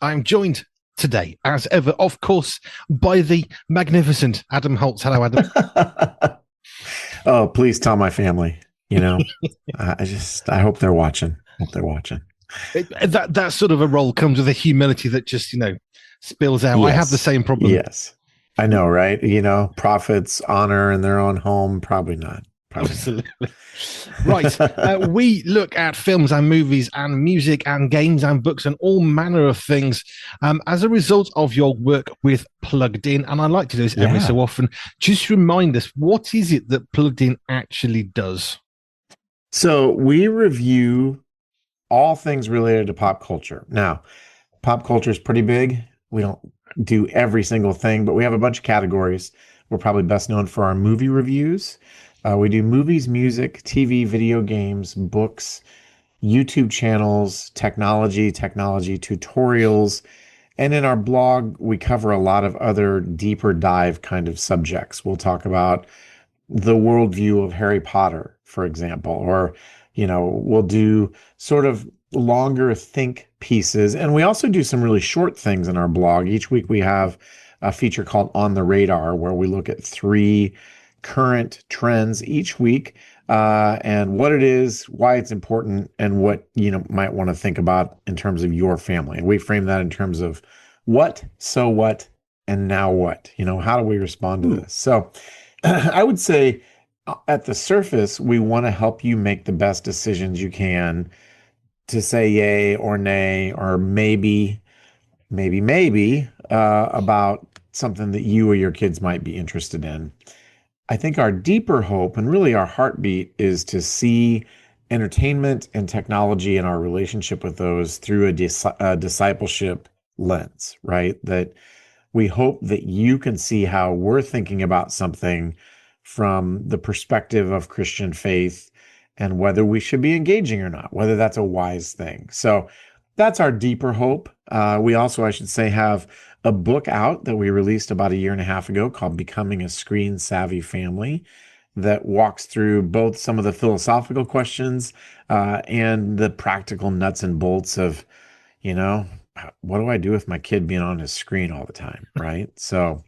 I'm joined today, as ever, of course, by the magnificent Adam Holz. Hello, Adam. Oh, please tell my family. You know, I hope they're watching. Hope they're watching. That sort of a role comes with a humility that just spills out. I have the Yes, same problem. yes. I know, right? Prophets honor in their own home. Probably not. Probably not. Absolutely. Right. We look at films and movies and music and games and books and all manner of things as a result of your work with Plugged In. And I like to do this every Yeah. so often. Just remind us, what is it that Plugged In actually does? So we review all things related to pop culture. Now, pop culture is pretty big. We don't do every single thing, but we have a bunch of categories. We're probably best known for our movie reviews. We do movies, music, TV, video games, books, YouTube channels, technology tutorials. And in our blog, we cover a lot of other deeper dive kind of subjects. We'll talk about the worldview of Harry Potter, for example, or, we'll do sort of longer think pieces. And we also do some really short things in our blog. Each week we have a feature called On the Radar, where we look at three current trends each week, and what it is, why it's important, and what might want to think about in terms of your family. And we frame that in terms of what, so what, and now what. How do we respond to Ooh. this? So I would say at the surface, we want to help you make the best decisions you can to say yay or nay or maybe about something that you or your kids might be interested in. I think our deeper hope and really our heartbeat is to see entertainment and technology and our relationship with those through a discipleship lens, right? That we hope that you can see how we're thinking about something from the perspective of Christian faith and whether we should be engaging or not, whether that's a wise thing. So that's our deeper hope. We also, I should say, have a book out that we released about a year and a half ago called Becoming a Screen Savvy Family that walks through both some of the philosophical questions and the practical nuts and bolts of, you know, what do I do with my kid being on his screen all the time? Right. So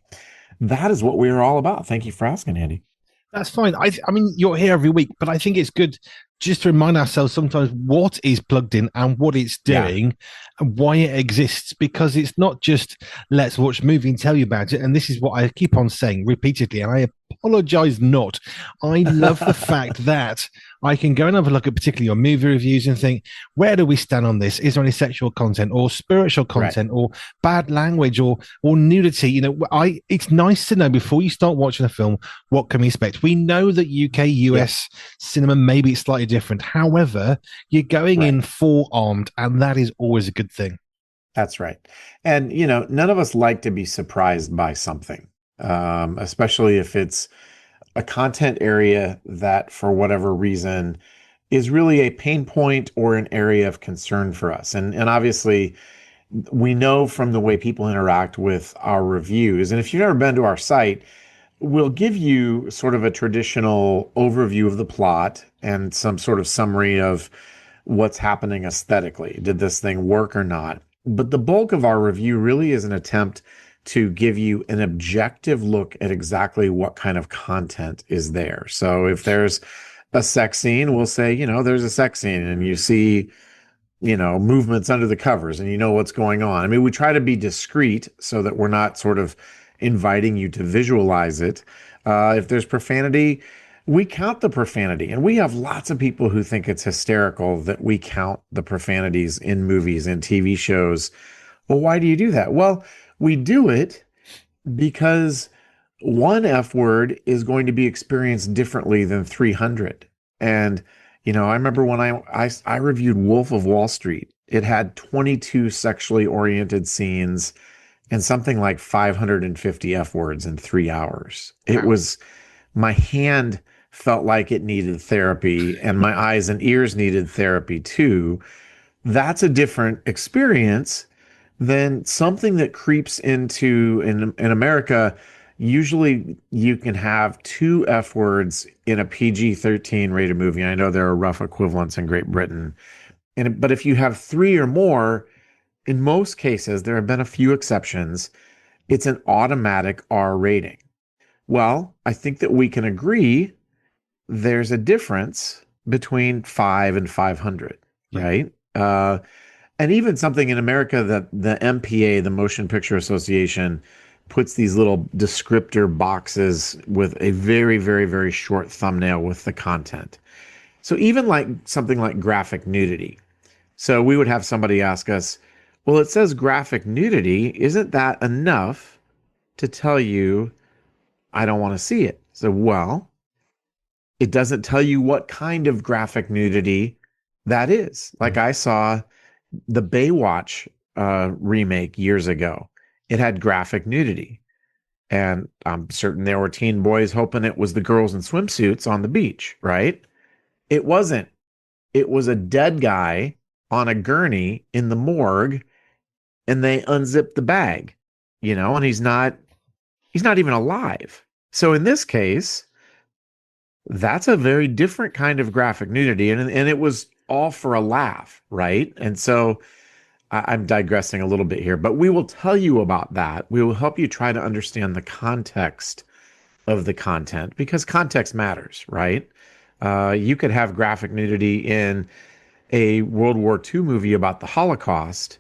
that is what we are all about. Thank you for asking, Andy. That's fine. I mean, you're here every week, but I think it's good just to remind ourselves sometimes what is plugged in and what it's Yeah. doing and why it exists, because it's not just let's watch a movie and tell you about it. And this is what I keep on saying repeatedly, and I apologize not. I love the fact that I can go and have a look at particularly your movie reviews and think, where do we stand on this? Is there any sexual content or spiritual Right. content or bad language or nudity? It's nice to know before you start watching a film what can we expect. We know that UK, Yep. US cinema maybe it's slightly different. However, you're going Right. in forearmed, and that is always a good thing. That's right. And, none of us like to be surprised by something, especially if it's a content area that, for whatever reason, is really a pain point or an area of concern for us. And obviously, we know from the way people interact with our reviews. And if you've never been to our site, we'll give you sort of a traditional overview of the plot and some sort of summary of what's happening aesthetically. Did this thing work or not? But the bulk of our review really is an attempt to give you an objective look at exactly what kind of content is there. So if there's a sex scene, we'll say, there's a sex scene and you see, movements under the covers and you know what's going on. I mean, we try to be discreet so that we're not sort of inviting you to visualize it. If there's profanity, we count the profanity. And we have lots of people who think it's hysterical that we count the profanities in movies and TV shows. Well, why do you do that? Well, we do it because one F word is going to be experienced differently than 300. And, I remember when I reviewed Wolf of Wall Street, it had 22 sexually oriented scenes and something like 550 F words in 3 hours. It Wow. was, my hand felt like it needed therapy and my eyes and ears needed therapy too. That's a different experience than something that creeps into in America. Usually you can have two F words in a PG-13 rated movie. I know there are rough equivalents in Great Britain. But if you have three or more, in most cases, there have been a few exceptions. It's an automatic R rating. Well, I think that we can agree there's a difference between 5 and 500, Yeah. right? And even something in America that the MPA, the Motion Picture Association, puts these little descriptor boxes with a very, very, very short thumbnail with the content. So even like something like graphic nudity. So we would have somebody ask us, well, it says graphic nudity. Isn't that enough to tell you I don't want to see it? So, well, it doesn't tell you what kind of graphic nudity that is. Like Mm. I saw the Baywatch remake years ago. It had graphic nudity. And I'm certain there were teen boys hoping it was the girls in swimsuits on the beach, right? It wasn't. It was a dead guy on a gurney in the morgue, and they unzipped the bag, and he's not even alive. So in this case, that's a very different kind of graphic nudity, and it was all for a laugh, right? And so I'm digressing a little bit here, but we will tell you about that. We will help you try to understand the context of the content because context matters, right? You could have graphic nudity in a World War II movie about the Holocaust,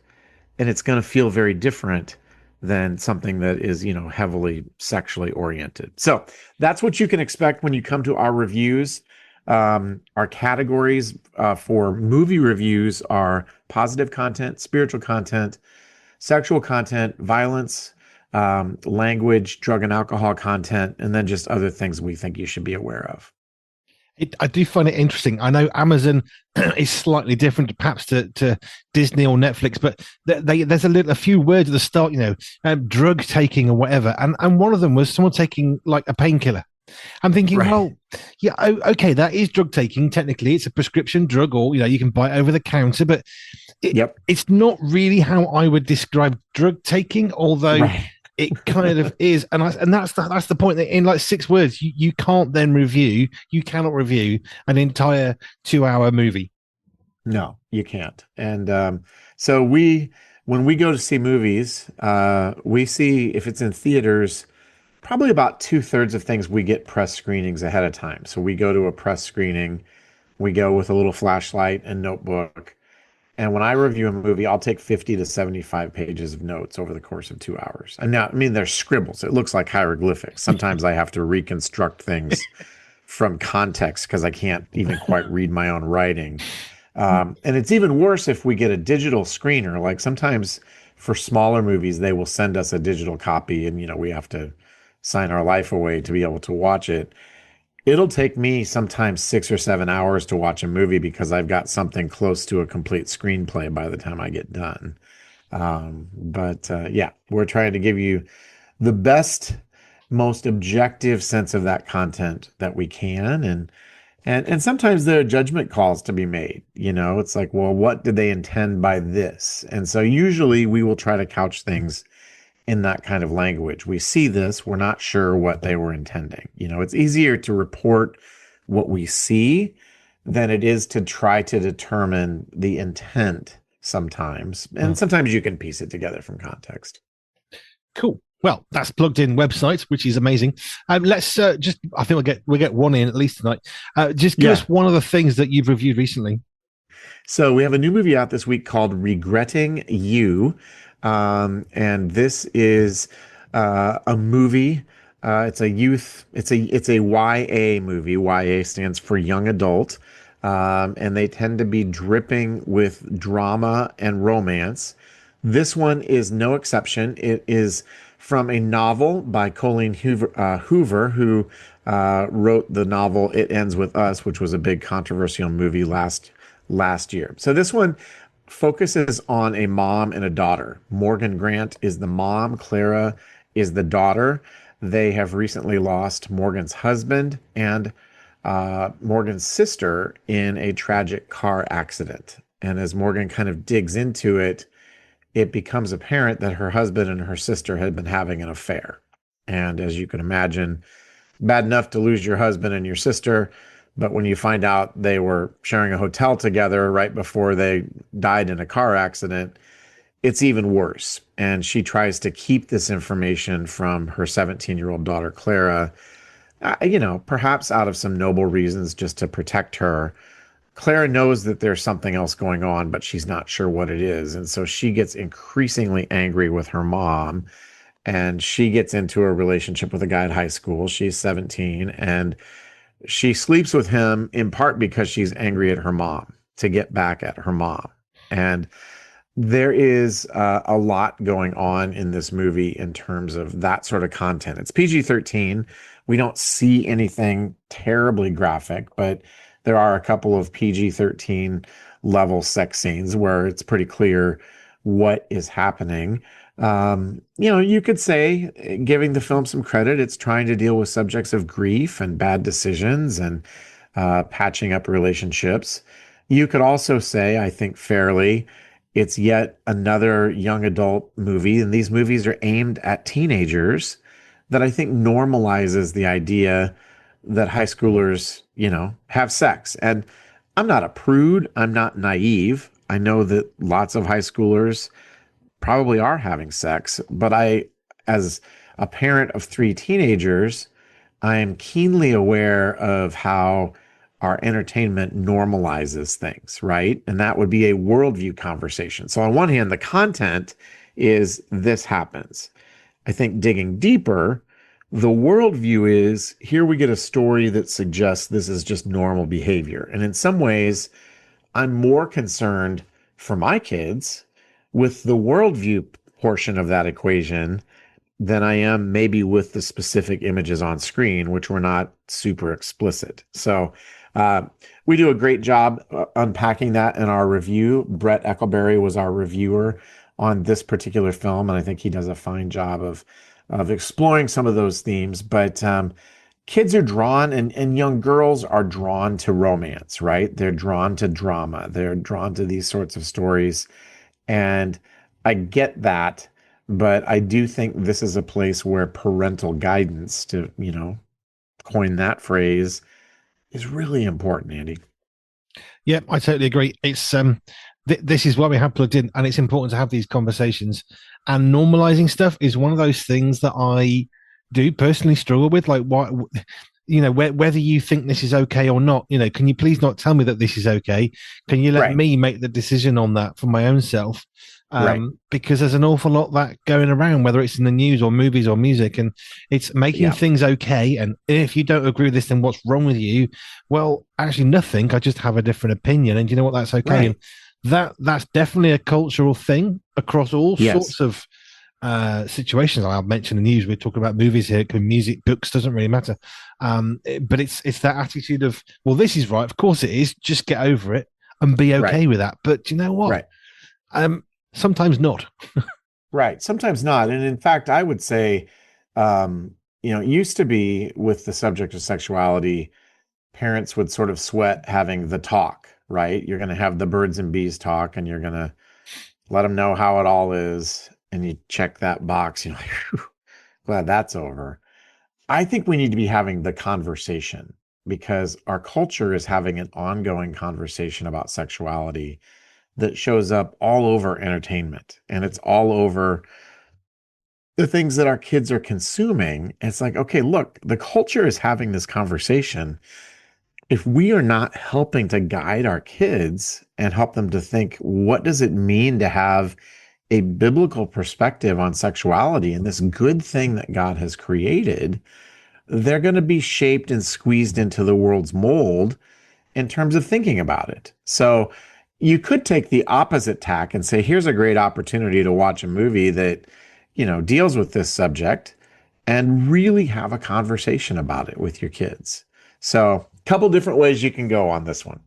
and it's going to feel very different than something that is, heavily sexually oriented. So that's what you can expect when you come to our reviews. Our categories for movie reviews are positive content, spiritual content, sexual content, violence, language, drug and alcohol content, and then just other things we think you should be aware of. I do find it interesting. I know Amazon is slightly different, perhaps to Disney or Netflix, but there's a few words at the start, drug taking or whatever, and one of them was someone taking like a painkiller. I'm thinking, Right. well, yeah, okay, that is drug taking. Technically, it's a prescription drug, or you can buy it over the counter, but Yep. it's not really how I would describe drug taking, although Right. it kind of is. And that's the point, that in like 6 words, you can't then review, you cannot review an entire 2-hour movie. No, you can't. And so when we go to see movies, we see if it's in theaters, probably about 2/3 of things we get press screenings ahead of time. So we go to a press screening, we go with a little flashlight and notebook. And when I review a movie, I'll take 50 to 75 pages of notes over the course of 2 hours. And now, I mean, they're scribbles. It looks like hieroglyphics. Sometimes I have to reconstruct things from context because I can't even quite read my own writing. And it's even worse if we get a digital screener. Like sometimes for smaller movies, they will send us a digital copy and, we have to sign our life away to be able to watch it. It'll take me sometimes 6 or 7 hours to watch a movie because I've got something close to a complete screenplay by the time I get done. But yeah, we're trying to give you the best, most objective sense of that content that we can. And sometimes there are judgment calls to be made. It's like, well, what did they intend by this? And so usually we will try to couch things in that kind of language. We see this, we're not sure what they were intending. It's easier to report what we see than it is to try to determine the intent sometimes. And sometimes you can piece it together from context. Cool. Well, that's plugged in websites, which is amazing. Let's just, I think we'll get one in at least tonight. Just give us one of the things that you've reviewed recently. So we have a new movie out this week called Regretting You. And this is a movie. It's a YA movie. YA stands for young adult. And they tend to be dripping with drama and romance. This one is no exception. It is from a novel by Colleen Hoover, who wrote the novel It Ends With Us, which was a big controversial movie last year. So this one focuses on a mom and a daughter. Morgan Grant is the mom, Clara is the daughter. They have recently lost Morgan's husband and Morgan's sister in a tragic car accident. And as Morgan kind of digs into it, it becomes apparent that her husband and her sister had been having an affair. And as you can imagine, bad enough to lose your husband and your sister, but when you find out they were sharing a hotel together right before they died in a car accident, it's even worse. And she tries to keep this information from her 17-year-old daughter, Clara, perhaps out of some noble reasons just to protect her. Clara knows that there's something else going on, but she's not sure what it is. And so she gets increasingly angry with her mom, and she gets into a relationship with a guy at high school. She's 17, and she sleeps with him in part because she's angry at her mom, to get back at her mom. And there is a lot going on in this movie in terms of that sort of content. It's PG-13. We don't see anything terribly graphic, but there are a couple of PG-13 level sex scenes where it's pretty clear what is happening. You could say, giving the film some credit, it's trying to deal with subjects of grief and bad decisions and patching up relationships. You could also say, I think fairly, it's yet another young adult movie, and these movies are aimed at teenagers, that I think normalizes the idea that high schoolers, have sex. And I'm not a prude. I'm not naive. I know that lots of high schoolers probably are having sex, but as a parent of three teenagers, I am keenly aware of how our entertainment normalizes things, right? And that would be a worldview conversation. So on one hand, the content is this happens. I think digging deeper, the worldview is here we get a story that suggests this is just normal behavior. And in some ways, I'm more concerned for my kids with the worldview portion of that equation than I am maybe with the specific images on screen, which were not super explicit. So we do a great job unpacking that in our review. Brett Eckleberry was our reviewer on this particular film, and I think he does a fine job of exploring some of those themes. But kids are drawn, and young girls are drawn to romance, right? They're drawn to drama. They're drawn to these sorts of stories. And I get that, but I do think this is a place where parental guidance, to, coin that phrase, is really important, Andy. Yeah, I totally agree. It's this is why we have Plugged In, and it's important to have these conversations. And normalizing stuff is one of those things that I do personally struggle with. Like, what, whether you think this is okay or not, can you please not tell me that this is okay? Can you let me make the decision on that for my own self? Because there's an awful lot that going around, whether it's in the news or movies or music, and it's making things okay. And if you don't agree with this, then what's wrong with you? Well, actually nothing. I just have a different opinion, and you know what? That's okay. And that's definitely a cultural thing across all sorts of situations. I'll mention the news. We're talking about movies here. It could be music, books, doesn't really matter. But it's that attitude of, well, this is right. Of course it is. Just get over it and be okay with that. But you know what? Sometimes not. Right. Sometimes not. And in fact, I would say, it used to be with the subject of sexuality, parents would sort of sweat having the talk, right? You're going to have the birds and bees talk, and you're going to let them know how it all is. And you check that box, glad that's over. I think we need to be having the conversation, because our culture is having an ongoing conversation about sexuality that shows up all over entertainment, and it's all over the things that our kids are consuming. It's like, okay, look, the culture is having this conversation. If we are not helping to guide our kids and help them to think, what does it mean to have a biblical perspective on sexuality and this good thing that God has created, they're going to be shaped and squeezed into the world's mold in terms of thinking about it. So you could take the opposite tack and say, here's a great opportunity to watch a movie that, deals with this subject and really have a conversation about it with your kids. So a couple different ways you can go on this one.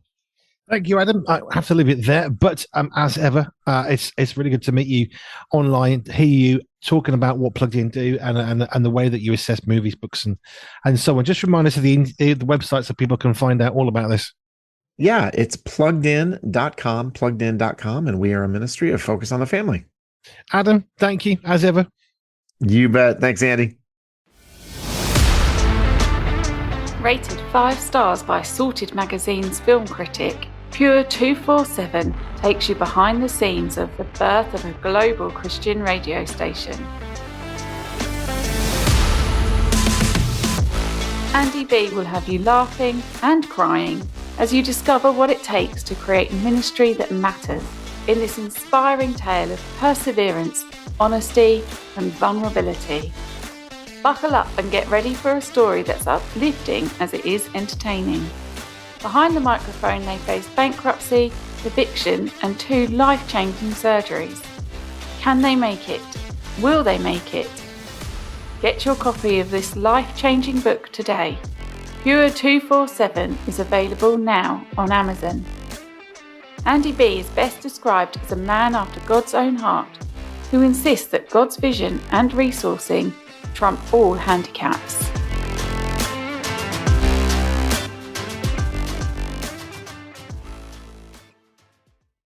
Thank you, Adam. I have to leave it there. But as ever, it's really good to meet you online, hear you talking about what Plugged In do and the way that you assess movies, books, and so on. Just remind us of the website so people can find out all about this. Yeah, it's pluggedin.com, and we are a ministry of Focus on the Family. Adam, thank you, as ever. You bet. Thanks, Andy. Rated 5 stars by Sorted Magazine's film critic Pure 247 takes you behind the scenes of the birth of a global Christian radio station. Andy B will have you laughing and crying as you discover what it takes to create ministry that matters in this inspiring tale of perseverance, honesty, and vulnerability. Buckle up and get ready for a story that's uplifting as it is entertaining. Behind the microphone, they face bankruptcy, eviction, and 2 life-changing surgeries. Can they make it? Will they make it? Get your copy of this life-changing book today. Pure 247 is available now on Amazon. Andy B is best described as a man after God's own heart, who insists that God's vision and resourcing trump all handicaps.